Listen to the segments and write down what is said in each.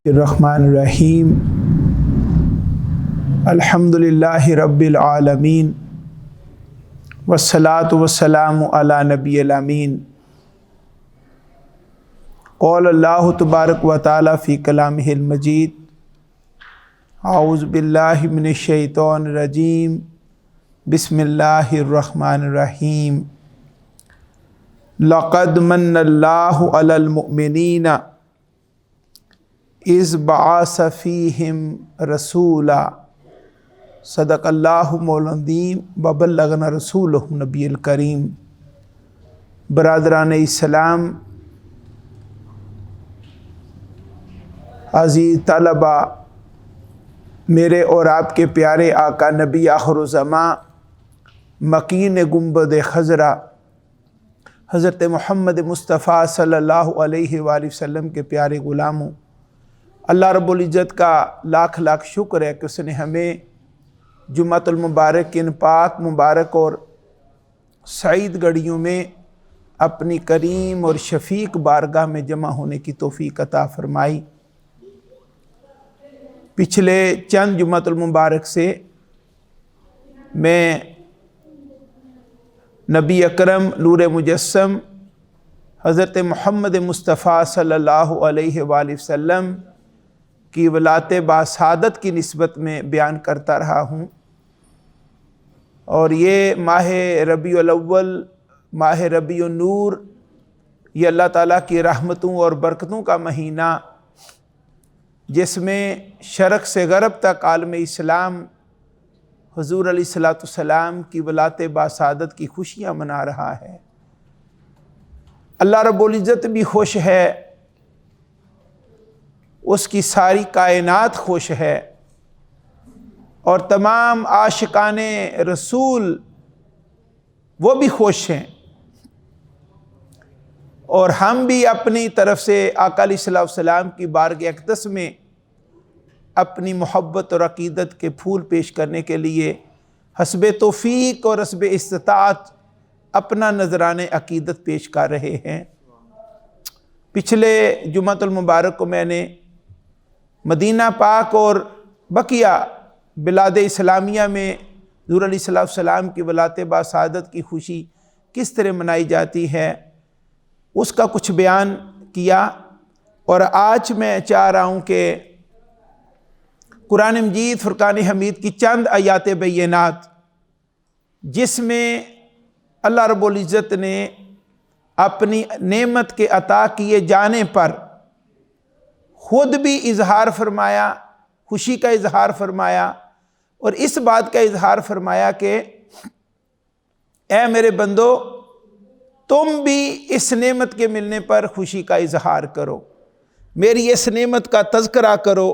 الرحمن الرحیم الحمدللہ رب العالمین والصلاة والسلام علی نبی الامین قول اللہ تبارک و تعالی فی کلامہ المجید اعوذ باللہ من الشیطان الرجیم بسم اللہ الرحمن الرحیم لقد من اللہ علی المؤمنین اذ بعث فیہم رسولا صدق اللہ مولانا العظیم وبلغنا رسولہ نبی الکریم۔ برادران اسلام، عزیز طلبہ، میرے اور آپ کے پیارے آقا نبی آخر الزماں مکین گنبد خضرا حضرت محمد مصطفیٰ صلی اللہ علیہ وآلہ وسلم کے پیارے غلاموں، اللہ رب العزت کا لاکھ لاکھ شکر ہے کہ اس نے ہمیں جمعۃ المبارک ان پاک مبارک اور سعید گھڑیوں میں اپنی کریم اور شفیق بارگاہ میں جمع ہونے کی توفیق عطا فرمائی۔ پچھلے چند جمعۃ المبارک سے میں نبی اکرم نور مجسم حضرت محمد مصطفیٰ صلی اللہ علیہ وآلہ وسلم کی ولایت باسعادت کی نسبت میں بیان کرتا رہا ہوں، اور یہ ماہ ربیع الاول، ماہ ربیع النور، یہ اللہ تعالیٰ کی رحمتوں اور برکتوں کا مہینہ، جس میں شرق سے غرب تک عالم اسلام حضور علیہ الصلوۃ والسلام کی ولایت باسعادت کی خوشیاں منا رہا ہے۔ اللہ رب العزت بھی خوش ہے، اس کی ساری کائنات خوش ہے، اور تمام عاشقان رسول وہ بھی خوش ہیں، اور ہم بھی اپنی طرف سے آقا علیہ الصلوۃ والسلام کی بارگاہ اقدس میں اپنی محبت اور عقیدت کے پھول پیش کرنے کے لیے حسب توفیق اور حسب استطاعت اپنا نذرانِ عقیدت پیش کر رہے ہیں۔ پچھلے جمعۃ المبارک کو میں نے مدینہ پاک اور بقیہ بلاد اسلامیہ میں حضور علیہ الصلوۃ والسلام کی ولایت باسعادت کی خوشی کس طرح منائی جاتی ہے اس کا کچھ بیان کیا، اور آج میں چاہ رہا ہوں کہ قرآن مجید فرقان حمید کی چند آیات بینات، جس میں اللہ رب العزت نے اپنی نعمت کے عطا کیے جانے پر خود بھی اظہار فرمایا، خوشی کا اظہار فرمایا، اور اس بات کا اظہار فرمایا کہ اے میرے بندو، تم بھی اس نعمت کے ملنے پر خوشی کا اظہار کرو، میری اس نعمت کا تذکرہ کرو۔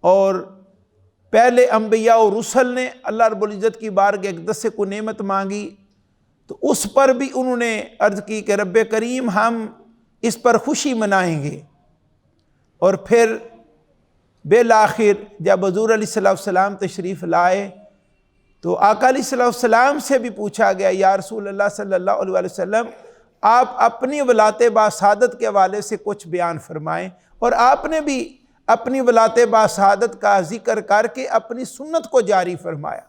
اور پہلے انبیاء اور رسل نے اللہ رب العزت کی بارگاہ اقدس سے کوئی نعمت مانگی تو اس پر بھی انہوں نے عرض کی کہ رب کریم ہم اس پر خوشی منائیں گے، اور پھر بالآخر جب حضور علیہ الصلوۃ والسلام تشریف لائے تو آقا علیہ الصلوۃ والسلام سے بھی پوچھا گیا، یا رسول اللہ صلی اللہ علیہ وسلم، آپ اپنی ولایت باسعادت کے حوالے سے کچھ بیان فرمائیں، اور آپ نے بھی اپنی ولایت باسعادت کا ذکر کر کے اپنی سنت کو جاری فرمایا۔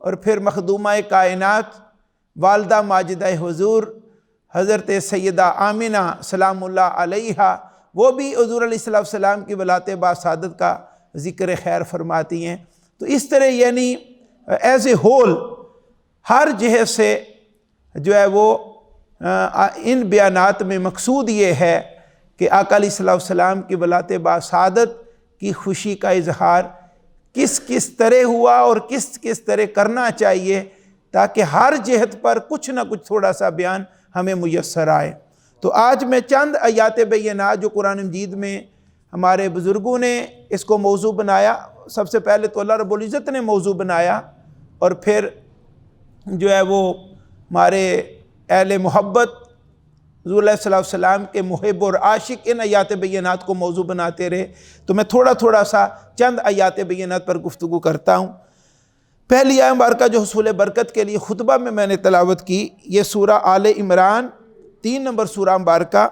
اور پھر مخدومہ کائنات والدہ ماجدہ حضور حضرت سیدہ آمنہ سلام اللہ علیہا، وہ بھی حضور علیہ الصلوۃ والسلام کی ولایت باسعادت کا ذکر خیر فرماتی ہیں۔ تو اس طرح یعنی ایز اے ہول ہر جہت سے جو ہے وہ ان بیانات میں مقصود یہ ہے کہ آقا علیہ الصلوۃ والسلام کی ولایت باسعادت کی خوشی کا اظہار کس کس طرح ہوا اور کس کس طرح کرنا چاہیے، تاکہ ہر جہت پر کچھ نہ کچھ تھوڑا سا بیان ہمیں میسر آئے۔ تو آج میں چند آیات بینات جو قرآن مجید میں ہمارے بزرگوں نے اس کو موضوع بنایا، سب سے پہلے تو اللہ رب العزت نے موضوع بنایا، اور پھر جو ہے وہ ہمارے اہل محبت حضور علیہ الصلوۃ والسلام کے محب اور عاشق ان آیات بینات کو موضوع بناتے رہے۔ تو میں تھوڑا سا چند آیات بینات پر گفتگو کرتا ہوں۔ پہلی آیت مبارکہ جو حصول برکت کے لیے خطبہ میں نے تلاوت کی، یہ سورہ آل عمران 3 نمبر سورہ مبارکہ،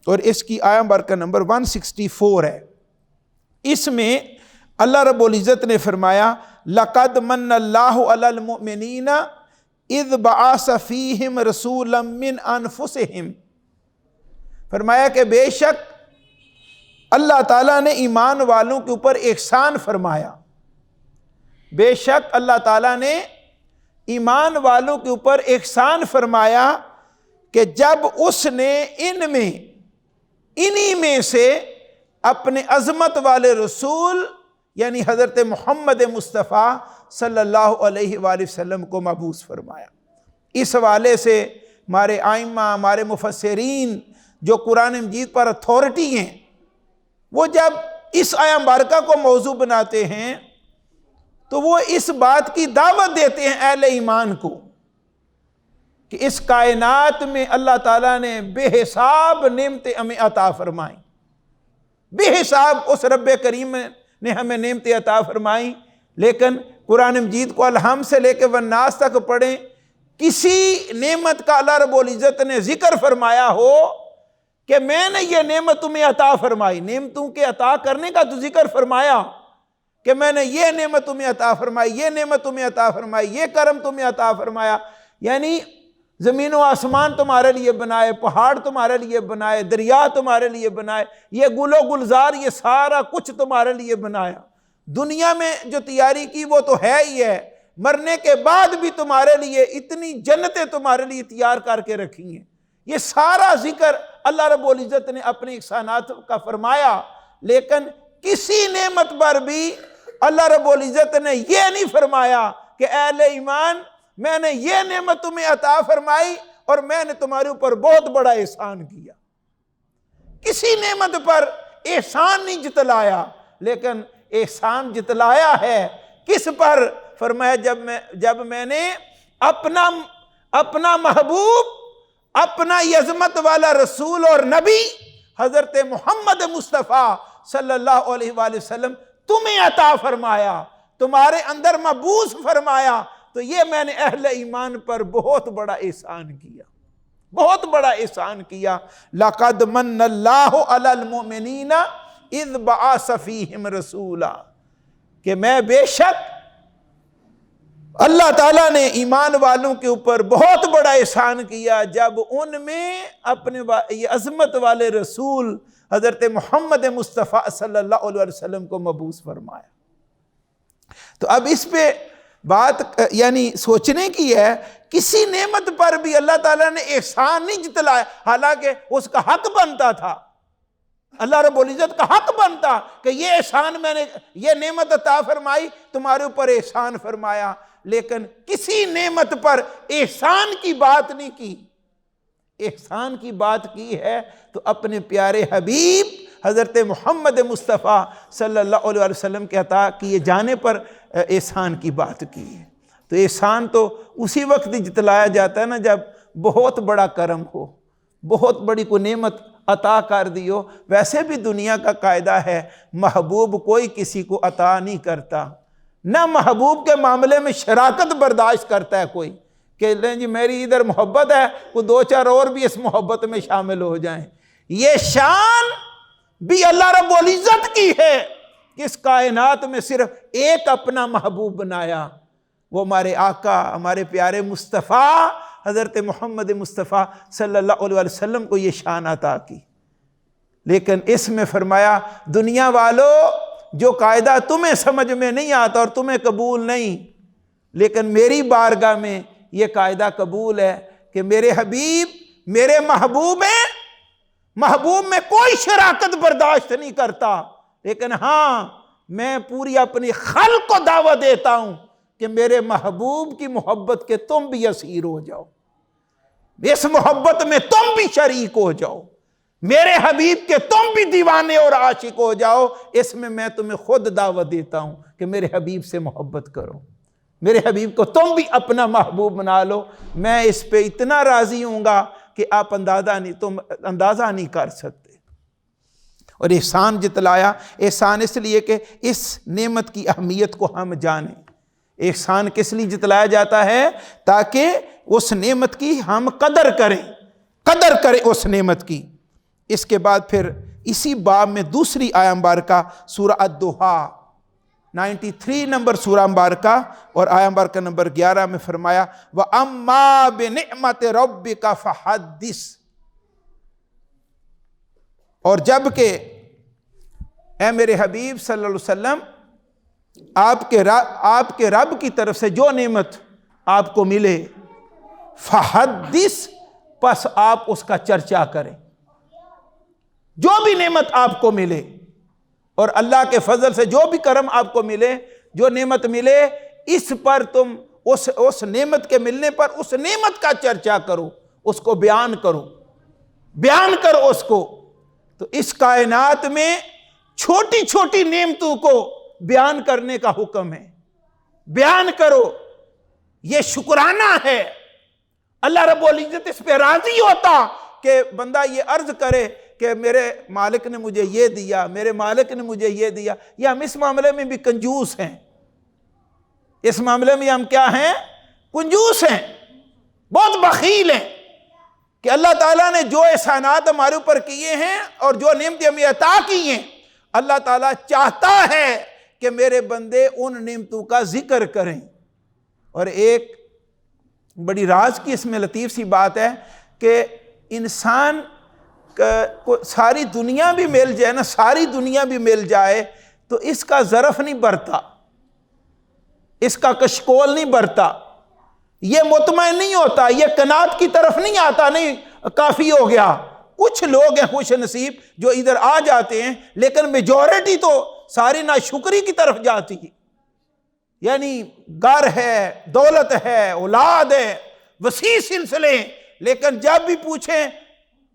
اور اس کی آیت مبارکہ نمبر 164 ہے۔ اس میں اللہ رب العزت نے فرمایا لقد من اللہ علی المؤمنین اذ بعث فیہم رسولا من انفسہم، فرمایا کہ بے شک اللہ تعالیٰ نے ایمان والوں کے اوپر احسان فرمایا، بے شک اللہ تعالیٰ نے ایمان والوں کے اوپر احسان فرمایا کہ جب اس نے انہی میں سے اپنے عظمت والے رسول یعنی حضرت محمد مصطفیٰ صلی اللہ علیہ وآلہ وسلم کو مبعوث فرمایا۔ اس حوالے سے ہمارے ائمہ، ہمارے مفسرین جو قرآن مجید پر اتھارٹی ہیں، وہ جب اس آیہ مبارکہ کو موضوع بناتے ہیں تو وہ اس بات کی دعوت دیتے ہیں اہل ایمان کو کہ اس کائنات میں اللہ تعالیٰ نے بے حساب نعمتیں ہمیں عطا فرمائیں، بے حساب اس رب کریم نے ہمیں نعمتیں عطا فرمائیں، لیکن قرآن مجید کو الحم سے لے کے والناس تک پڑھیں، کسی نعمت کا اللہ رب العزت نے ذکر فرمایا ہو کہ میں نے یہ نعمت تمہیں عطا فرمائی، نعمتوں کے عطا کرنے کا تو ذکر فرمایا کہ میں نے یہ نعمت تمہیں عطا فرمائی، یہ نعمت تمہیں عطا فرمائی، یہ کرم تمہیں عطا فرمایا، یعنی زمین و آسمان تمہارے لیے بنائے، پہاڑ تمہارے لیے بنائے، دریا تمہارے لیے بنائے، یہ گل و گلزار، یہ سارا کچھ تمہارے لیے بنایا، دنیا میں جو تیاری کی وہ تو ہے ہی ہے، مرنے کے بعد بھی تمہارے لیے اتنی جنتیں تمہارے لیے تیار کر کے رکھی ہیں، یہ سارا ذکر اللہ رب العزت نے اپنے احسانات کا فرمایا، لیکن کسی نعمت پر بھی اللہ رب العزت نے یہ نہیں فرمایا کہ اہل ایمان میں نے یہ نعمت تمہیں عطا فرمائی اور میں نے تمہارے اوپر بہت بڑا احسان کیا، کسی نعمت پر احسان نہیں جتلایا، لیکن احسان جتلایا ہے کس پر؟ فرمایا جب میں نے اپنا محبوب، اپنا یہ عظمت والا رسول اور نبی حضرت محمد مصطفیٰ صلی اللہ علیہ وآلہ وسلم تمہیں عطا فرمایا، تمہارے اندر مبعوث فرمایا، تو یہ میں نے اہل ایمان پر بہت بڑا احسان کیا، بہت بڑا احسان کیا۔ لَقَدْ مَنَّ اللَّهُ عَلَى الْمُؤْمِنِينَ اِذْ بَعَثَ فِيهِمْ رَسُولًا، کہ میں بے شک اللہ تعالیٰ نے ایمان والوں کے اوپر بہت بڑا احسان کیا جب ان میں اپنے یہ عظمت والے رسول حضرت محمد مصطفیٰ صلی اللہ علیہ وسلم کو مبعوث فرمایا۔ تو اب اس پہ بات یعنی سوچنے کی ہے، کسی نعمت پر بھی اللہ تعالیٰ نے احسان نہیں جتلایا، حالانکہ اس کا حق بنتا تھا، اللہ رب العزت کا حق بنتا کہ یہ احسان میں نے، یہ نعمت عطا فرمائی، تمہارے اوپر احسان فرمایا، لیکن کسی نعمت پر احسان کی بات نہیں کی۔ احسان کی بات کی ہے تو اپنے پیارے حبیب حضرت محمد مصطفیٰ صلی اللہ علیہ وسلم کے عطا کیے جانے پر احسان کی بات کی ہے۔ تو احسان تو اسی وقت جتلایا جاتا ہے نا جب بہت بڑا کرم ہو، بہت بڑی کوئی نعمت عطا کر دی ہو۔ ویسے بھی دنیا کا قاعدہ ہے محبوب کوئی کسی کو عطا نہیں کرتا، نہ محبوب کے معاملے میں شراکت برداشت کرتا ہے کوئی کہ لیں جی میری ادھر محبت ہے، وہ دو چار اور بھی اس محبت میں شامل ہو جائیں۔ یہ شان بھی اللہ رب العزت کی ہے کہ اس کائنات میں صرف ایک اپنا محبوب بنایا، وہ ہمارے آقا، ہمارے پیارے مصطفیٰ حضرت محمد مصطفیٰ صلی اللہ علیہ وسلم کو یہ شان عطا کی۔ لیکن اس میں فرمایا دنیا والو جو قاعدہ تمہیں سمجھ میں نہیں آتا اور تمہیں قبول نہیں، لیکن میری بارگاہ میں یہ قاعدہ قبول ہے کہ میرے حبیب میرے محبوب ہیں، محبوب میں کوئی شراکت برداشت نہیں کرتا، لیکن ہاں میں پوری اپنی خلق کو دعوت دیتا ہوں کہ میرے محبوب کی محبت کے تم بھی اسیر ہو جاؤ، اس محبت میں تم بھی شریک ہو جاؤ، میرے حبیب کے تم بھی دیوانے اور عاشق ہو جاؤ۔ اس میں تمہیں خود دعوت دیتا ہوں کہ میرے حبیب سے محبت کرو، میرے حبیب کو تم بھی اپنا محبوب بنا لو۔ میں اس پہ اتنا راضی ہوں گا کہ آپ اندازہ نہیں کر سکتے۔ اور احسان جتلایا، احسان اس لیے کہ اس نعمت کی اہمیت کو ہم جانیں۔ احسان کس لیے جتلایا جاتا ہے؟ تاکہ اس نعمت کی ہم قدر کریں اس نعمت کی۔ اس کے بعد پھر اسی باب میں دوسری آیہ مبارکہ سورہ الدوحا 93 نمبر سورہ مبارکہ اور آیہ مبارکہ نمبر 11 میں فرمایا وَأَمَّا بِنِعْمَةِ رَبِّكَ فَحَدِّثْ، اور جب کہ اے میرے حبیب صلی اللہ علیہ وسلم آپ کے رب کی طرف سے جو نعمت آپ کو ملے فحدث، پس آپ اس کا چرچا کریں. جو بھی نعمت آپ کو ملے اور اللہ کے فضل سے جو بھی کرم آپ کو ملے، جو نعمت ملے، اس پر تم اس نعمت کے ملنے پر اس نعمت کا چرچا کرو، اس کو بیان کرو اس کو. تو اس کائنات میں چھوٹی چھوٹی نعمتوں کو بیان کرنے کا حکم ہے. بیان کرو، یہ شکرانہ ہے. اللہ رب العزت اس پہ راضی ہوتا کہ بندہ یہ عرض کرے کہ میرے مالک نے مجھے یہ دیا، میرے مالک نے مجھے یہ دیا. یہ ہم اس معاملے میں بھی کنجوس ہیں. اس معاملے میں ہم کیا ہیں؟ کنجوس ہیں، بہت بخیل ہیں کہ اللہ تعالیٰ نے جو احسانات ہمارے اوپر کیے ہیں اور جو نعمتیں ہمیں عطا کی ہیں، اللہ تعالیٰ چاہتا ہے کہ میرے بندے ان نعمتوں کا ذکر کریں. اور ایک بڑی راز کی اس میں لطیف سی بات ہے کہ انسان کو ساری دنیا بھی مل جائے نا، ساری دنیا بھی مل جائے تو اس کا ظرف نہیں بھرتا، اس کا کشکول نہیں بھرتا، یہ مطمئن نہیں ہوتا، یہ قناعت کی طرف نہیں آتا، نہیں کافی ہو گیا. کچھ لوگ ہیں خوش نصیب جو ادھر آ جاتے ہیں، لیکن میجورٹی تو ساری ناشکری کی طرف جاتی ہے. یعنی گھر ہے، دولت ہے، اولاد ہے، وسیع سلسلے، لیکن جب بھی پوچھیں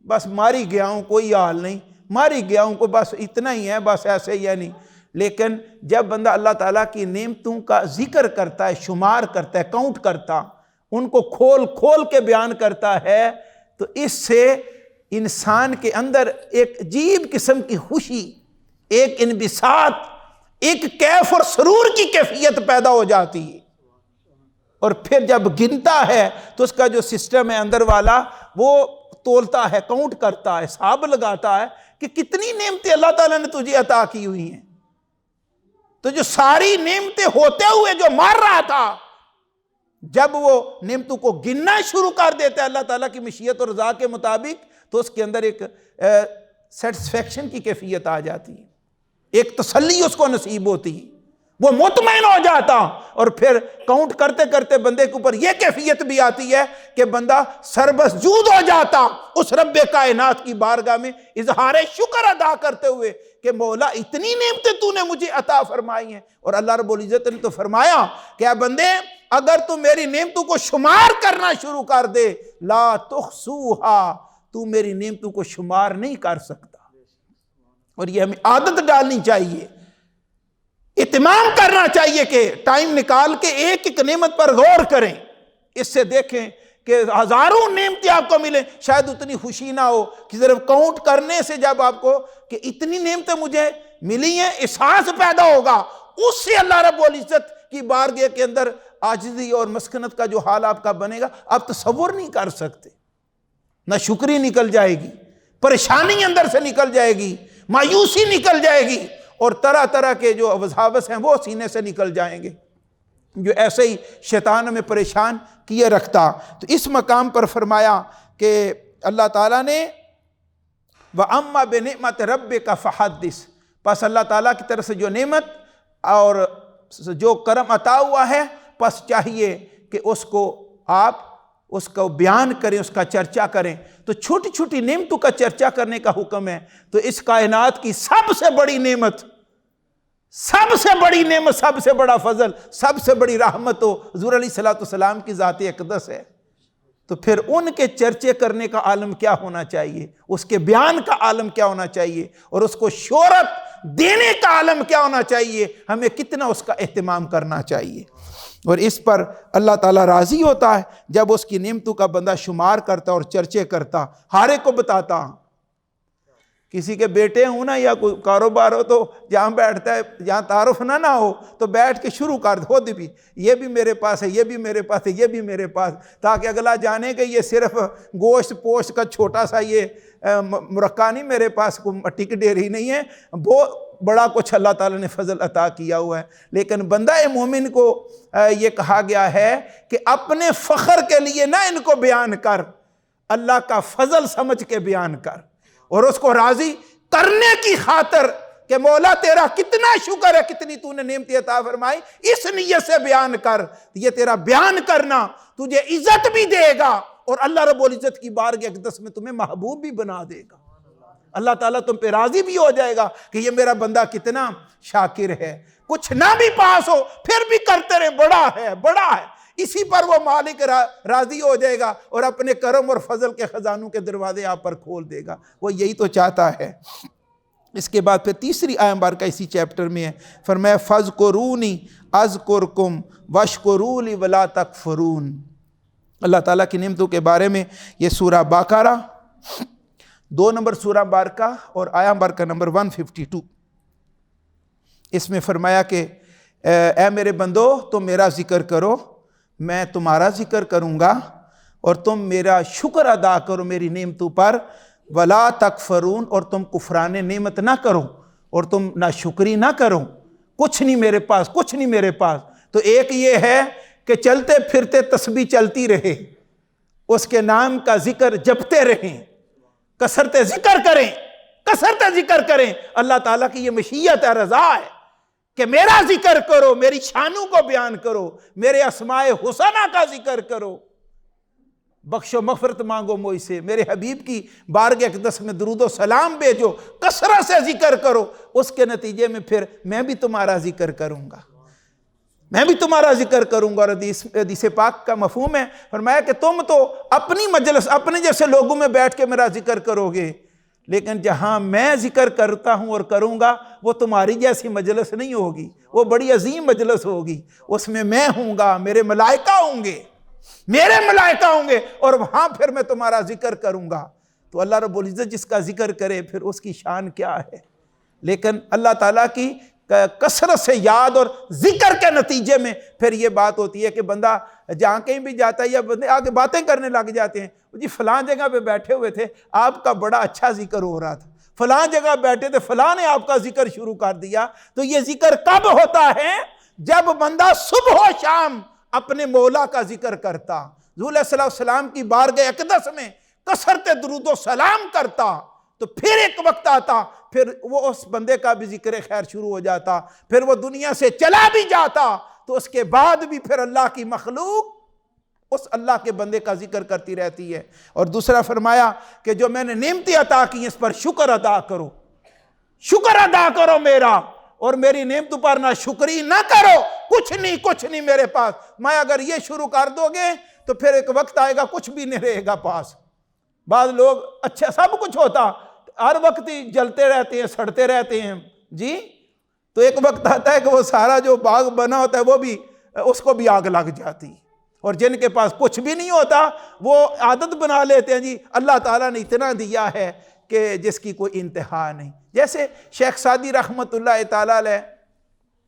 بس ماری گیا ہوں، کوئی حال نہیں، ماری گیا ہوں، کو بس اتنا ہی ہے، بس ایسے ہی ہے نہیں. لیکن جب بندہ اللہ تعالیٰ کی نعمتوں کا ذکر کرتا ہے، شمار کرتا ہے، کاؤنٹ کرتا، ان کو کھول کھول کے بیان کرتا ہے، تو اس سے انسان کے اندر ایک عجیب قسم کی خوشی، ایک انبساط، ایک کیف اور سرور کی کیفیت پیدا ہو جاتی ہے. اور پھر جب گنتا ہے تو اس کا جو سسٹم ہے اندر والا، وہ تولتا ہے، کاؤنٹ کرتا ہے، حساب لگاتا ہے کہ کتنی نعمتیں اللہ تعالیٰ نے تجھے عطا کی ہوئی ہیں. تو جو ساری نعمتیں ہوتے ہوئے جو مار رہا تھا، جب وہ نعمتوں کو گننا شروع کر دیتا ہے اللہ تعالیٰ کی مشیت اور رضا کے مطابق، تو اس کے اندر ایک سیٹسفیکشن کی کیفیت آ جاتی ہے، ایک تسلی اس کو نصیب ہوتی ہے، وہ مطمئن ہو جاتا. اور پھر کاؤنٹ کرتے کرتے بندے کے اوپر یہ کیفیت بھی آتی ہے کہ بندہ سربسجود ہو جاتا اس رب کائنات کی بارگاہ میں، اظہار شکر ادا کرتے ہوئے کہ مولا اتنی نعمتیں تو نے مجھے عطا فرمائی ہیں. اور اللہ رب العزت نے تو فرمایا کہ اے بندے، اگر تو میری نعمتوں کو شمار کرنا شروع کر دے، لا تحصوہا، تو میری نعمتوں کو شمار نہیں کر سکتا. اور یہ ہمیں عادت ڈالنی چاہیے، اہتمام کرنا چاہیے کہ ٹائم نکال کے ایک ایک نعمت پر غور کریں. اس سے دیکھیں کہ ہزاروں نعمتیں آپ کو ملیں، شاید اتنی خوشی نہ ہو کہ صرف کاؤنٹ کرنے سے جب آپ کو کہ اتنی نعمتیں مجھے ملی ہیں احساس پیدا ہوگا، اس سے اللہ رب العزت کی بارگاہ کے اندر عاجزی اور مسکنت کا جو حال آپ کا بنے گا آپ تصور نہیں کر سکتے. نہ شکری نکل جائے گی، پریشانی اندر سے نکل جائے گی، مایوسی نکل جائے گی، اور طرح طرح کے جو وساوس ہیں وہ سینے سے نکل جائیں گے، جو ایسے ہی شیطان ہمیں پریشان کیے رکھتا. تو اس مقام پر فرمایا کہ اللہ تعالیٰ نے وَأَمَّا بِنِعْمَةِ رَبِّكَ فَحَدِّثْ، پس اللہ تعالیٰ کی طرف سے جو نعمت اور جو کرم عطا ہوا ہے، پس چاہیے کہ اس کو آپ اس کو بیان کریں، اس کا چرچا کریں. تو چھوٹی چھوٹی نعمتوں کا چرچا کرنے کا حکم ہے. تو اس کائنات کی سب سے بڑی نعمت، سب سے بڑی نعمت، سب سے بڑا فضل، سب سے بڑی رحمت تو حضور علیہ السلام کی ذات اقدس ہے. تو پھر ان کے چرچے کرنے کا عالم کیا ہونا چاہیے، اس کے بیان کا عالم کیا ہونا چاہیے، اور اس کو شہرت دینے کا عالم کیا ہونا چاہیے، ہمیں کتنا اس کا اہتمام کرنا چاہیے. اور اس پر اللہ تعالیٰ راضی ہوتا ہے جب اس کی نعمتوں کا بندہ شمار کرتا اور چرچے کرتا. ہر ایک کو بتاتا کسی کے بیٹے ہوں نا یا کوئی کاروبار ہو تو جہاں بیٹھتا ہے جہاں تعارف نہ ہو تو بیٹھ کے شروع کر دو بھی یہ بھی میرے پاس ہے، یہ بھی میرے پاس ہے، یہ بھی میرے پاس، تاکہ اگلا جانے کہ یہ صرف گوشت پوشت کا چھوٹا سا یہ مرقع نہیں، میرے پاس کوئی مٹی کی ڈھیر ہی نہیں ہے، بہت بڑا کچھ اللہ تعالیٰ نے فضل عطا کیا ہوا ہے۔ لیکن بندہ مومن کو یہ کہا گیا ہے کہ اپنے فخر کے لیے نہ ان کو بیان کر، اللہ کا فضل سمجھ کے بیان کر، اور اس کو راضی کرنے کی خاطر کہ مولا تیرا کتنا شکر ہے، کتنی تو نے نعمتیں عطا فرمائی، اس نیت سے بیان کر۔ یہ تیرا بیان کرنا تجھے عزت بھی دے گا اور اللہ رب العزت کی بارگاہ اقدس میں تمہیں محبوب بھی بنا دے گا۔ اللہ تعالیٰ تم پہ راضی بھی ہو جائے گا کہ یہ میرا بندہ کتنا شاکر ہے۔ کچھ نہ بھی پاس ہو پھر بھی کرتے رہے، بڑا ہے بڑا ہے، اسی پر وہ مالک راضی ہو جائے گا اور اپنے کرم اور فضل کے خزانوں کے دروازے آپ پر کھول دے گا۔ وہ یہی تو چاہتا ہے۔ اس کے بعد پھر تیسری آیت مبارکہ اسی چیپٹر میں ہے، فرمایا فَاذْكُرُونِي أَذْكُرْكُمْ وَاشْكُرُوا لِي وَلَا تَكْفُرُونَ۔ اللہ تعالیٰ کی نعمتوں کے بارے میں یہ سورہ بقرہ 2 نمبر سورہ بارکہ اور آیت مبارکہ نمبر 152، اس میں فرمایا کہ اے میرے بندو تم میرا ذکر کرو، میں تمہارا ذکر کروں گا، اور تم میرا شکر ادا کرو میری نعمتوں پر، ولا تکفرون، اور تم کفران نعمت نہ کرو اور تم ناشکری نہ کرو۔ کچھ نہیں میرے پاس، کچھ نہیں میرے پاس۔ تو ایک یہ ہے کہ چلتے پھرتے تسبیح چلتی رہے، اس کے نام کا ذکر جپتے رہیں، کثرت ذکر کریں، کثرت ذکر کریں۔ اللہ تعالیٰ کی یہ مشیت ہے، رضا ہے کہ میرا ذکر کرو، میری شانوں کو بیان کرو، میرے اسماء حسنہ کا ذکر کرو، بخش و مغفرت مانگو مجھ سے، میرے حبیب کی بارگاہ اقدس میں درود و سلام بھیجو، کثرت سے ذکر کرو۔ اس کے نتیجے میں پھر میں بھی تمہارا ذکر کروں گا، میں بھی تمہارا ذکر کروں گا۔ اور حدیث پاک کا مفہوم ہے، فرمایا کہ تم تو اپنی مجلس اپنے جیسے لوگوں میں بیٹھ کے میرا ذکر کرو گے، لیکن جہاں میں ذکر کرتا ہوں اور کروں گا وہ تمہاری جیسی مجلس نہیں ہوگی، وہ بڑی عظیم مجلس ہوگی، اس میں ہوں گا، میرے ملائکہ ہوں گے، میرے ملائکہ ہوں گے، اور وہاں پھر میں تمہارا ذکر کروں گا۔ تو اللہ رب العزت جس کا ذکر کرے پھر اس کی شان کیا ہے۔ لیکن اللہ تعالیٰ کی کثرت سے یاد اور ذکر کے نتیجے میں پھر یہ بات ہوتی ہے کہ بندہ جہاں کہیں بھی جاتا ہے یا بندے آگے باتیں کرنے لگ جاتے ہیں، جی فلاں جگہ پہ بیٹھے ہوئے تھے، آپ کا بڑا اچھا ذکر ہو رہا تھا، فلاں جگہ بیٹھے تھے، فلاں نے آپ کا ذکر شروع کر دیا۔ تو یہ ذکر کب ہوتا ہے؟ جب بندہ صبح و شام اپنے مولا کا ذکر کرتا، حضور علیہ الصلوۃ والسلام کی بارگاہ اقدس میں کثرت درود و سلام کرتا، تو پھر ایک وقت آتا پھر وہ اس بندے کا بھی ذکر خیر شروع ہو جاتا، پھر وہ دنیا سے چلا بھی جاتا تو اس کے بعد بھی پھر اللہ کی مخلوق اس اللہ کے بندے کا ذکر کرتی رہتی ہے۔ اور دوسرا فرمایا کہ جو میں نے نعمتیں عطا کی اس پر شکر ادا کرو، شکر ادا کرو میرا، اور میری نعمتوں پر نہ شکری نہ کرو۔ کچھ نہیں میرے پاس، میں اگر یہ شروع کر دو گے تو پھر ایک وقت آئے گا کچھ بھی نہیں رہے گا پاس۔ بعض لوگ اچھا سب کچھ ہوتا، ہر وقت ہی جلتے رہتے ہیں، سڑتے رہتے ہیں جی، تو ایک وقت آتا ہے کہ وہ سارا جو باغ بنا ہوتا ہے وہ بھی اس کو بھی آگ لگ جاتی۔ اور جن کے پاس کچھ بھی نہیں ہوتا وہ عادت بنا لیتے ہیں جی اللہ تعالیٰ نے اتنا دیا ہے کہ جس کی کوئی انتہا نہیں۔ جیسے شیخ سعدی رحمۃ اللہ تعالیٰ علیہ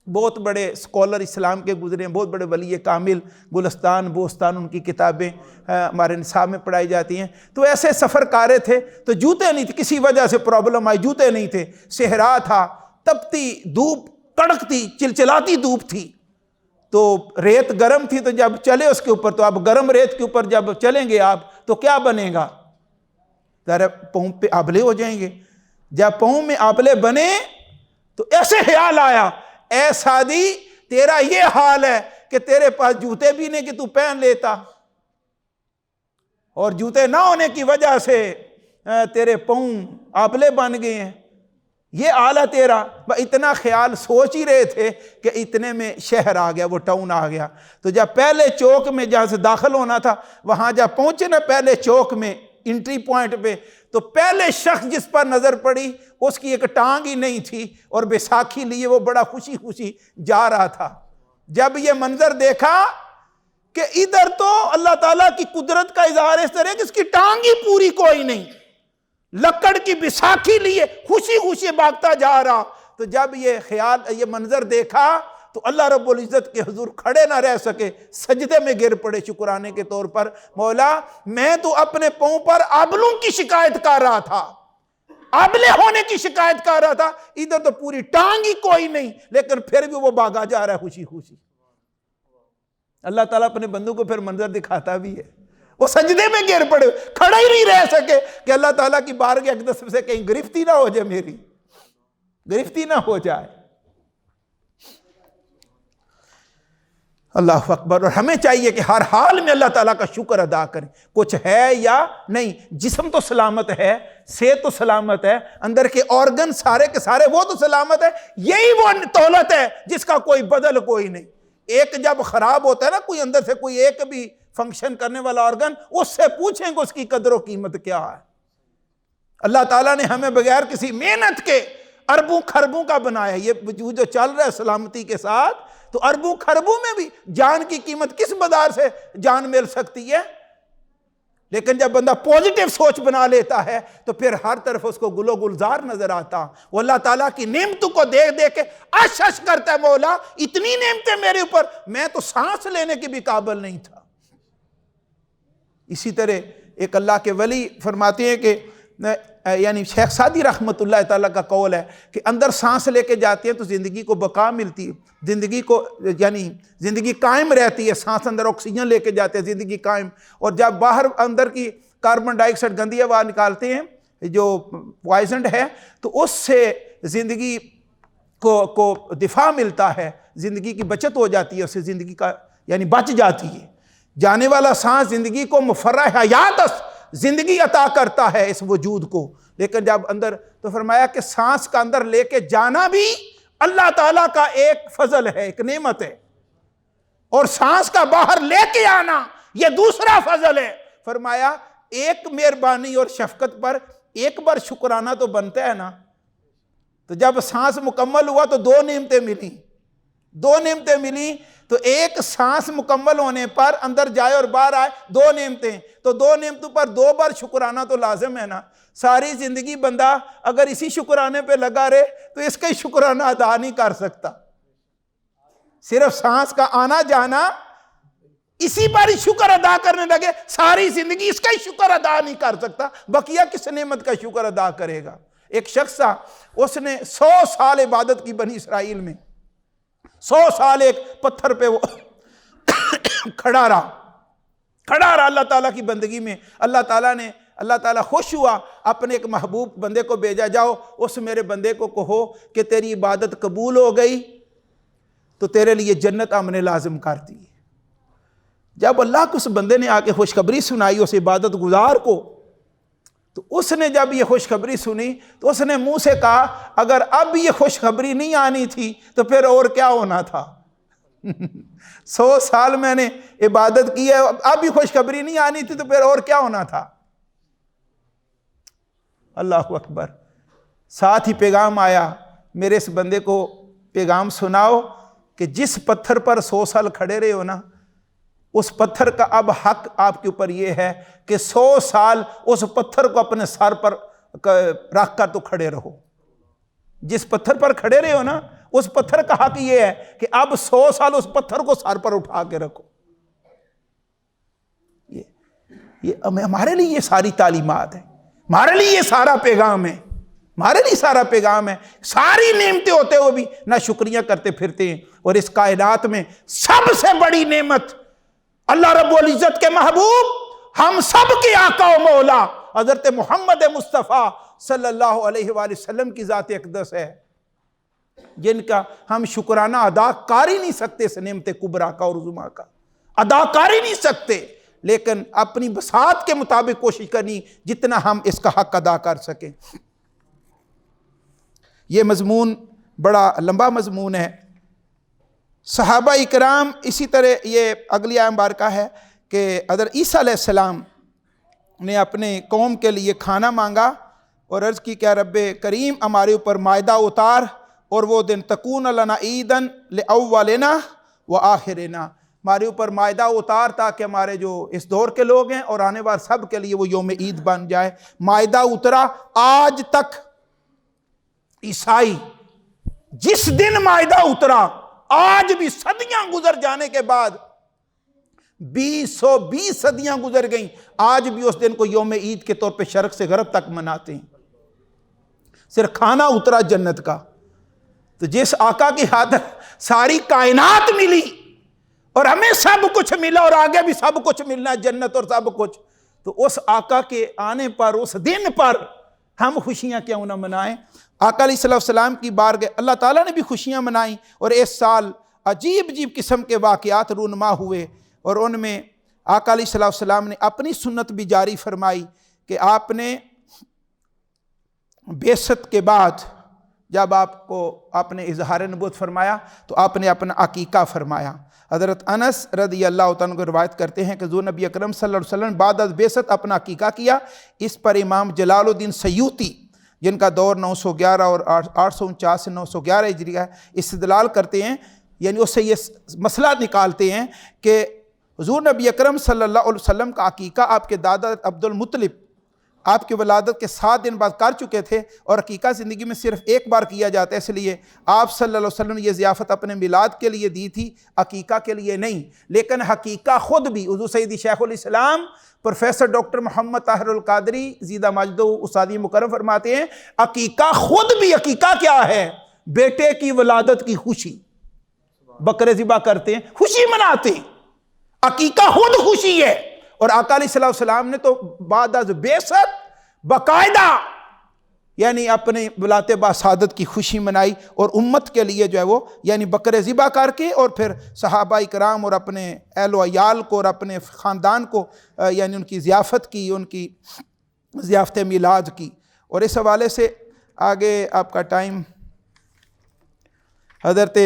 بہت بڑے اسکالر اسلام کے گزرے ہیں، بہت بڑے ولی کامل، گلستان بوستان ان کی کتابیں ہمارے نصاب میں پڑھائی جاتی ہیں۔ تو ایسے سفر کارے تھے تو جوتے نہیں تھے، کسی وجہ سے پرابلم آئی، جوتے نہیں تھے، صحرا تھا، تپتی دھوپ کڑکتی چلچلاتی دھوپ تھی، تو ریت گرم تھی، تو جب چلے اس کے اوپر تو اب گرم ریت کے اوپر جب چلیں گے آپ تو کیا بنے گا؟ ذرا پاؤں پہ آبلے ہو جائیں گے۔ جب پاؤں میں آبلے بنے تو ایسے خیال آیا، اے سعدی تیرا یہ حال ہے کہ تیرے پاس جوتے بھی نہیں کہ تو پہن لیتا، اور جوتے نہ ہونے کی وجہ سے تیرے پاؤں آبلے بن گئے ہیں، یہ حال ہے تیرا۔ اتنا خیال سوچ ہی رہے تھے کہ اتنے میں شہر آ گیا، وہ ٹاؤن آ گیا۔ تو جب پہلے چوک میں جہاں سے داخل ہونا تھا وہاں جب پہنچے نا پہلے چوک میں انٹری پوائنٹ پہ، تو پہلے شخص جس پر نظر پڑی اس کی ایک ٹانگ ہی نہیں تھی اور بیساکھی لیے وہ بڑا خوشی خوشی جا رہا تھا۔ جب یہ منظر دیکھا کہ ادھر تو اللہ تعالیٰ کی قدرت کا اظہار اس طرح کہ اس کی ٹانگ ہی پوری کوئی نہیں، لکڑ کی بیساکھی لیے خوشی خوشی بھاگتا جا رہا. تو جب یہ خیال یہ منظر دیکھا تو اللہ رب العزت کے حضور کھڑے نہ رہ سکے, سجدے میں گر پڑے شکرانے کے طور پر. مولا میں تو اپنے پاؤں پر آبلوں کی شکایت کر رہا تھا, آبلے ہونے کی شکایت کر رہا تھا, ادھر تو پوری ٹانگ ہی کوئی نہیں, لیکن پھر بھی وہ بھاگا جا رہا ہے خوشی خوشی. اللہ تعالیٰ اپنے بندوں کو پھر منظر دکھاتا بھی ہے. وہ سجدے میں گر پڑے, کھڑا ہی نہیں رہ سکے کہ اللہ تعالیٰ کی بارگاہ اقدس سے کہیں گرفتی نہ ہو جائے, میری گرفتی نہ ہو جائے. اللہ اکبر. اور ہمیں چاہیے کہ ہر حال میں اللہ تعالیٰ کا شکر ادا کریں, کچھ ہے یا نہیں. جسم تو سلامت ہے, صحت تو سلامت ہے, اندر کے آرگن سارے کے سارے وہ تو سلامت ہے. یہی وہ دولت ہے جس کا کوئی بدل کوئی نہیں. ایک جب خراب ہوتا ہے نا کوئی اندر سے کوئی ایک بھی فنکشن کرنے والا آرگن, اس سے پوچھیں کہ اس کی قدر و قیمت کیا ہے. اللہ تعالیٰ نے ہمیں بغیر کسی محنت کے اربوں خربوں کا بنایا. یہ وجود جو چل رہا ہے سلامتی کے ساتھ, تو اربوں خربوں میں بھی جان کی قیمت کس مدار سے جان مل سکتی ہے. لیکن جب بندہ پوزیٹیو سوچ بنا لیتا ہے تو پھر ہر طرف اس کو گل و گلزار نظر آتا. وہ اللہ تعالیٰ کی نعمتوں کو دیکھ دیکھ کے اش اش کرتا ہے, مولا اتنی نعمتیں میرے اوپر, میں تو سانس لینے کی بھی قابل نہیں تھا. اسی طرح ایک اللہ کے ولی فرماتے ہیں کہ یعنی شیخ سعدی رحمۃ اللہ تعالیٰ کا قول ہے کہ اندر سانس لے کے جاتے ہیں تو زندگی کو بقا ملتی ہے, زندگی کو یعنی زندگی قائم رہتی ہے. سانس اندر آکسیجن لے کے جاتے ہیں, زندگی قائم. اور جب باہر اندر کی کاربن ڈائی آکسائڈ گندی ہوا نکالتے ہیں جو پوائزنڈ ہے, تو اس سے زندگی کو دفاع ملتا ہے, زندگی کی بچت ہو جاتی ہے, اس سے زندگی کا یعنی بچ جاتی ہے. جانے والا سانس زندگی کو مفرح حیات زندگی عطا کرتا ہے اس وجود کو. لیکن جب اندر تو فرمایا کہ سانس کا اندر لے کے جانا بھی اللہ تعالیٰ کا ایک فضل ہے, ایک نعمت ہے, اور سانس کا باہر لے کے آنا یہ دوسرا فضل ہے. فرمایا ایک مہربانی اور شفقت پر ایک بار شکرانہ تو بنتا ہے نا. تو جب سانس مکمل ہوا تو دو نعمتیں ملی. تو ایک سانس مکمل ہونے پر اندر جائے اور باہر آئے, دو نعمتیں. تو دو نعمتوں پر دو بار شکرانہ تو لازم ہے نا. ساری زندگی بندہ اگر اسی شکرانے پہ لگا رہے تو اس کا ہی شکرانہ ادا نہیں کر سکتا. صرف سانس کا آنا جانا اسی پر ہی شکر ادا کرنے لگے, ساری زندگی اس کا ہی شکر ادا نہیں کر سکتا. بقیہ کس نعمت کا شکر ادا کرے گا؟ ایک شخص تھا, اس نے 100 سال عبادت کی بنی اسرائیل میں, 100 سال ایک پتھر پہ وہ کھڑا رہا اللہ تعالیٰ کی بندگی میں. اللہ تعالیٰ خوش ہوا, اپنے ایک محبوب بندے کو بھیجا, جاؤ اس میرے بندے کو کہو کہ تیری عبادت قبول ہو گئی تو تیرے لیے جنت ہم نے لازم کر دی. جب اللہ کو اس بندے نے آ کے خوشخبری سنائی اس عبادت گزار کو, تو اس نے جب یہ خوشخبری سنی تو اس نے منہ سے کہا, اگر اب یہ خوشخبری نہیں آنی تھی تو پھر اور کیا ہونا تھا. 100 سال میں نے عبادت کی ہے, اب یہ خوشخبری نہیں آنی تھی تو پھر اور کیا ہونا تھا. اللہ اکبر. ساتھ ہی پیغام آیا, میرے اس بندے کو پیغام سناؤ کہ جس پتھر پر 100 سال کھڑے رہے ہو نا, اس پتھر کا اب حق آپ کے اوپر یہ ہے کہ 100 سال اس پتھر کو اپنے سر پر رکھ کر تو کھڑے رہو. جس پتھر پر کھڑے رہے ہو نا, اس پتھر کا حق یہ ہے کہ اب 100 سال اس پتھر کو سر پر اٹھا کے رکھو. یہ ہمارے لیے یہ ساری تعلیمات ہیں, ہمارے لیے یہ سارا پیغام ہے, ساری نعمتیں ہوتے ہوئے بھی نہ شکریہ کرتے پھرتے ہیں. اور اس کائنات میں سب سے بڑی نعمت اللہ رب العزت کے محبوب, ہم سب کے آقا و مولا حضرت محمد مصطفیٰ صلی اللہ علیہ وآلہ وسلم کی ذات اقدس ہے, جن کا ہم شکرانہ ادا کر ہی نہیں سکتے. اس نعمت کبریٰ کا اور عظمیٰ کا ادا کر ہی نہیں سکتے, لیکن اپنی بساط کے مطابق کوشش کرنی جتنا ہم اس کا حق ادا کر سکیں. یہ مضمون بڑا لمبا مضمون ہے. صحابہ اکرام اسی طرح, یہ اگلی آیت مبارکہ ہے کہ حضرت عیسیٰ علیہ السلام نے اپنے قوم کے لیے کھانا مانگا اور عرض کی کہ رب کریم ہمارے اوپر مائدہ اتار, اور وہ دن تکون لنا عیدن لأولنا و آخرنا, ہمارے اوپر مائدہ اتار تاکہ ہمارے جو اس دور کے لوگ ہیں اور آنے والے سب کے لیے وہ یوم عید بن جائے۔ مائدہ اترا، آج تک عیسائی جس دن مائدہ اترا، آج بھی صدیاں گزر جانے کے بعد 20 صدیاں گزر گئیں، آج بھی اس دن کو یوم عید کے طور پہ شرق سے غرب تک مناتے ہیں۔ صرف کھانا اترا جنت کا۔ تو جس آقا کی خاطر ساری کائنات ملی اور ہمیں سب کچھ ملا اور آگے بھی سب کچھ ملنا ہے، جنت اور سب کچھ، تو اس آقا کے آنے پر، اس دن پر ہم خوشیاں کیوں نہ منائیں؟ آقا علیہ السلام کی بارگاہ اللہ تعالیٰ نے بھی خوشیاں منائیں، اور اس سال عجیب عجیب قسم کے واقعات رونما ہوئے، اور ان میں آقا علیہ السلام نے اپنی سنت بھی جاری فرمائی کہ آپ نے بعثت کے بعد جب آپ نے اظہار نبوت فرمایا تو آپ نے اپنا عقیقہ فرمایا۔ حضرت انس رضی اللہ تعالیٰ کو روایت کرتے ہیں کہ حضور نبی اکرم صلی اللہ علیہ وسلم بعد از بعثت اپنا عقیقہ کیا۔ اس پر امام جلال الدین سیوطی، جن کا دور 911 اور 849 سے 911 ہجری ہے، استدلال کرتے ہیں، یعنی اس سے یہ مسئلہ نکالتے ہیں کہ حضور نبی اکرم صلی اللہ علیہ وسلم کا عقیقہ آپ کے دادا عبد المطلب آپ کی ولادت کے 7 دن بعد کر چکے تھے، اور عقیقہ زندگی میں صرف ایک بار کیا جاتا ہے، اس لیے آپ صلی اللہ علیہ وسلم نے یہ ضیافت اپنے میلاد کے لیے دی تھی، عقیقہ کے لیے نہیں۔ لیکن حقیقہ خود بھی حضور سیدی شیخ الاسلام پروفیسر ڈاکٹر محمد طاہر القادری زیدہ ماجدہ استادی مکرم فرماتے ہیں، عقیقہ خود بھی، عقیقہ کیا ہے؟ بیٹے کی ولادت کی خوشی، بکرے ذبح کرتے ہیں، خوشی مناتے ہیں، عقیقہ خود خوشی ہے۔ اور آقا علیہ السلام نے تو بعد از بعثت باقاعدہ یعنی اپنے ولادت باسعادت کی خوشی منائی، اور امت کے لیے جو ہے وہ یعنی بکرے ذبح کر کے، اور پھر صحابہ کرام اور اپنے اہل و عیال کو اور اپنے خاندان کو یعنی ان کی ضیافت کی، ان کی ضیافت میلاد کی۔ اور اس حوالے سے آگے آپ کا ٹائم، حضرت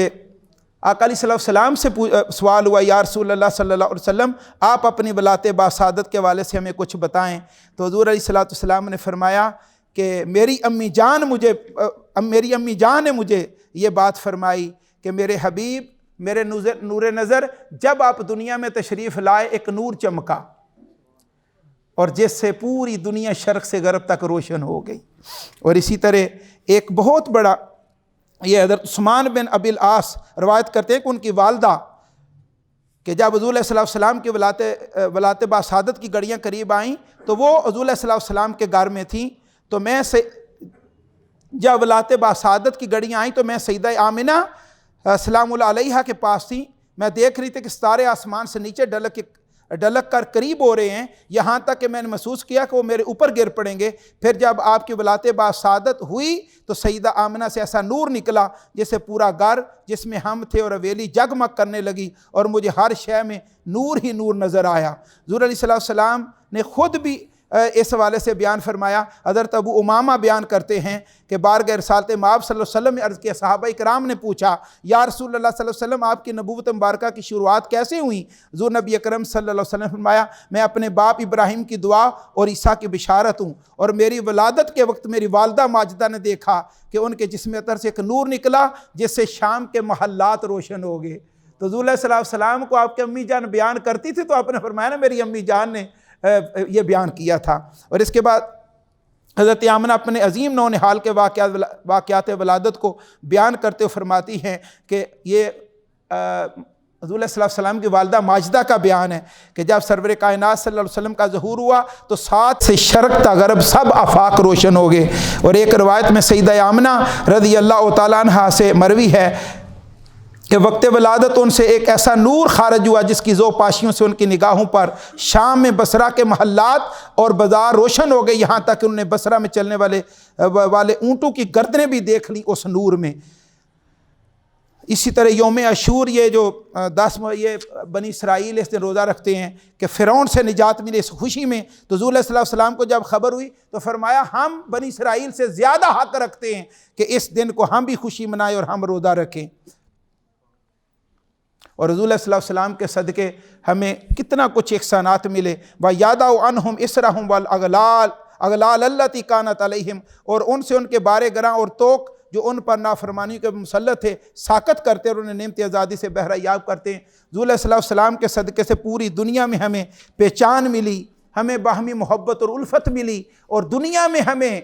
آقا علیہ السلام سے سوال ہوا، یا رسول اللہ صلی اللہ علیہ وسلم آپ اپنی ولادت باسعادت کے حوالے سے ہمیں کچھ بتائیں۔ تو حضور علیہ السلام نے فرمایا کہ میری امی جان نے مجھے یہ بات فرمائی کہ میرے حبیب، میرے نور نظر جب آپ دنیا میں تشریف لائے ایک نور چمکا، اور جس سے پوری دنیا شرق سے غرب تک روشن ہو گئی۔ اور اسی طرح ایک بہت بڑا، یہ حضرت عثمان بن ابی العاص روایت کرتے ہیں کہ ان کی والدہ کہ جب حضور علیہ السلام کی ولادت باسعادت کی گھڑیاں قریب آئیں تو وہ حضور علیہ السلام کے گھر میں تھیں، تو میں جب ولادت باسعادت کی گھڑیاں آئیں تو میں سیدہ آمنہ سلام اللہ علیہا کے پاس تھی، میں دیکھ رہی تھی کہ ستارے آسمان سے نیچے ڈلک کر قریب ہو رہے ہیں، یہاں تک کہ میں نے محسوس کیا کہ وہ میرے اوپر گر پڑیں گے۔ پھر جب آپ کی ولادت باسعادت ہوئی تو سیدہ آمنہ سے ایسا نور نکلا جیسے پورا گھر جس میں ہم تھے اور حویلی جگمگ کرنے لگی، اور مجھے ہر شے میں نور ہی نور نظر آیا۔ حضور علیہ السلام نے خود بھی اس حوالے سے بیان فرمایا۔ حضرت ابو امامہ بیان کرتے ہیں کہ بارگاہ رسالت مآب صلی اللہ علیہ وسلم نے عرض کیا، صحابہ کرام نے پوچھا، یا رسول اللہ صلی اللہ علیہ وسلم آپ کی نبوت مبارکہ کی شروعات کیسے ہوئیں؟ حضور نبی اکرم صلی اللہ علیہ وسلم نے فرمایا، میں اپنے باپ ابراہیم کی دعا اور عیسیٰ کی بشارت ہوں، اور میری ولادت کے وقت میری والدہ ماجدہ نے دیکھا کہ ان کے جسم اطہر سے ایک نور نکلا جس سے شام کے محلات روشن ہو گئے۔ تو حضور علیہ السلام کو آپ کی امی جان بیان کرتی تھی تو آپ نے فرمایا نا میری امی جان نے یہ بیان کیا تھا۔ اور اس کے بعد حضرت آمنہ اپنے عظیم نونہال کے واقعات ولادت کو بیان کرتے ہوئے فرماتی ہیں کہ یہ حضور علیہ السلام کی والدہ ماجدہ کا بیان ہے کہ جب سرور کائنات صلی اللہ علیہ وسلم کا ظہور ہوا تو 7 سے شرق تا غرب سب آفاق روشن ہو گئے۔ اور ایک روایت میں سیدہ آمنہ رضی اللہ تعالیٰ عنہا سے مروی ہے کہ وقت ولادت ان سے ایک ایسا نور خارج ہوا جس کی ذو پاشیوں سے ان کی نگاہوں پر شام میں بصرہ کے محلات اور بازار روشن ہو گئے، یہاں تک کہ انہوں نے بصرہ میں چلنے والے اونٹوں کی گردنیں بھی دیکھ لی اس نور میں۔ اسی طرح یوم عاشور، یہ جو 10 یہ بنی اسرائیل اس دن روزہ رکھتے ہیں کہ فرعون سے نجات ملے اس خوشی میں، تو حضور علیہ السلام کو جب خبر ہوئی تو فرمایا ہم بنی اسرائیل سے زیادہ حق رکھتے ہیں کہ اس دن کو ہم بھی خوشی منائیں اور ہم روزہ رکھیں۔ اور حضور علیہ السلام کے صدقے ہمیں کتنا کچھ احسانات ملے۔ وَيَدَعُ عَنْهُمْ إِسْرَهُمْ وَالْأَغْلَالَ الَّتِي كَانَتْ عَلَيْهِمْ، اور ان سے ان کے بارے گراں اور توق جو ان پر نافرمانی کے مسلط تھے ساکت کرتے اور انہیں نعمت آزادی سے بہرہ یاب کرتے ہیں۔ حضور علیہ السلام کے صدقے سے پوری دنیا میں ہمیں پہچان ملی، ہمیں باہمی محبت اور الفت ملی، اور دنیا میں ہمیں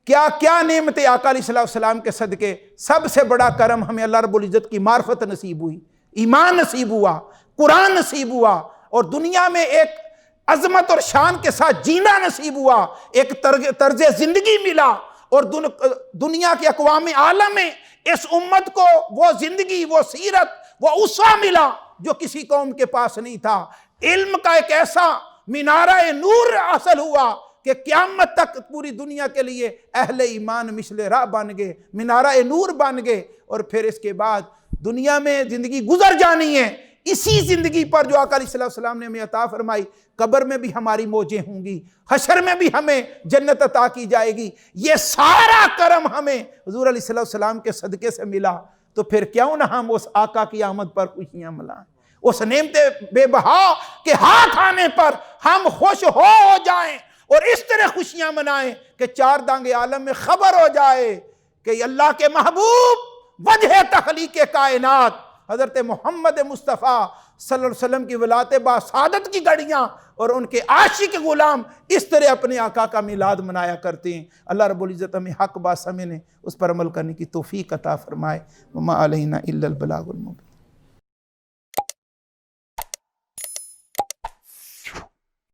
کیا کیا نعمتیں آقا علیہ السلام کے صدقے، سب سے بڑا کرم ہمیں اللہ رب العزت کی معرفت نصیب ہوئی، ایمان نصیب ہوا، قرآن نصیب ہوا، اور دنیا میں ایک عظمت اور شان کے ساتھ جینا نصیب ہوا، ایک طرز زندگی ملا، اور دنیا کے اقوام عالم میں اس امت کو وہ زندگی، وہ سیرت، وہ اسوہ ملا جو کسی قوم کے پاس نہیں تھا۔ علم کا ایک ایسا مینارہ نور حاصل ہوا کہ قیامت تک پوری دنیا کے لیے اہل ایمان مشل راہ بن گئے، مینارہ نور بن گئے، اور پھر اس کے بعد دنیا میں زندگی گزر جانی ہے، اسی زندگی پر جو آقا علیہ السلام نے ہمیں عطا فرمائی، قبر میں بھی ہماری موجیں ہوں گی، حشر میں بھی ہمیں جنت عطا کی جائے گی، یہ سارا کرم ہمیں حضور علیہ السلام کے صدقے سے ملا، تو پھر کیوں نہ ہم اس آقا کی آمد پر خوشیاں منائیں، اس نعمت بے بہا کے ہاتھ آنے پر ہم خوش ہو جائیں، اور اس طرح خوشیاں منائیں کہ چار دانگ عالم میں خبر ہو جائے کہ اللہ کے محبوب وجہ تخلیق کائنات حضرت محمد مصطفیٰ صلی اللہ علیہ وسلم کی ولایت با سعادت کی گھڑیاں اور ان کے عاشق غلام اس طرح اپنے آقا کا میلاد منایا کرتے ہیں۔ اللہ رب العزت ہمیں حق بات سمجھنے، اس پر عمل کرنے کی توفیق عطا فرمائے۔ وما علینا الا البلاغ المبین۔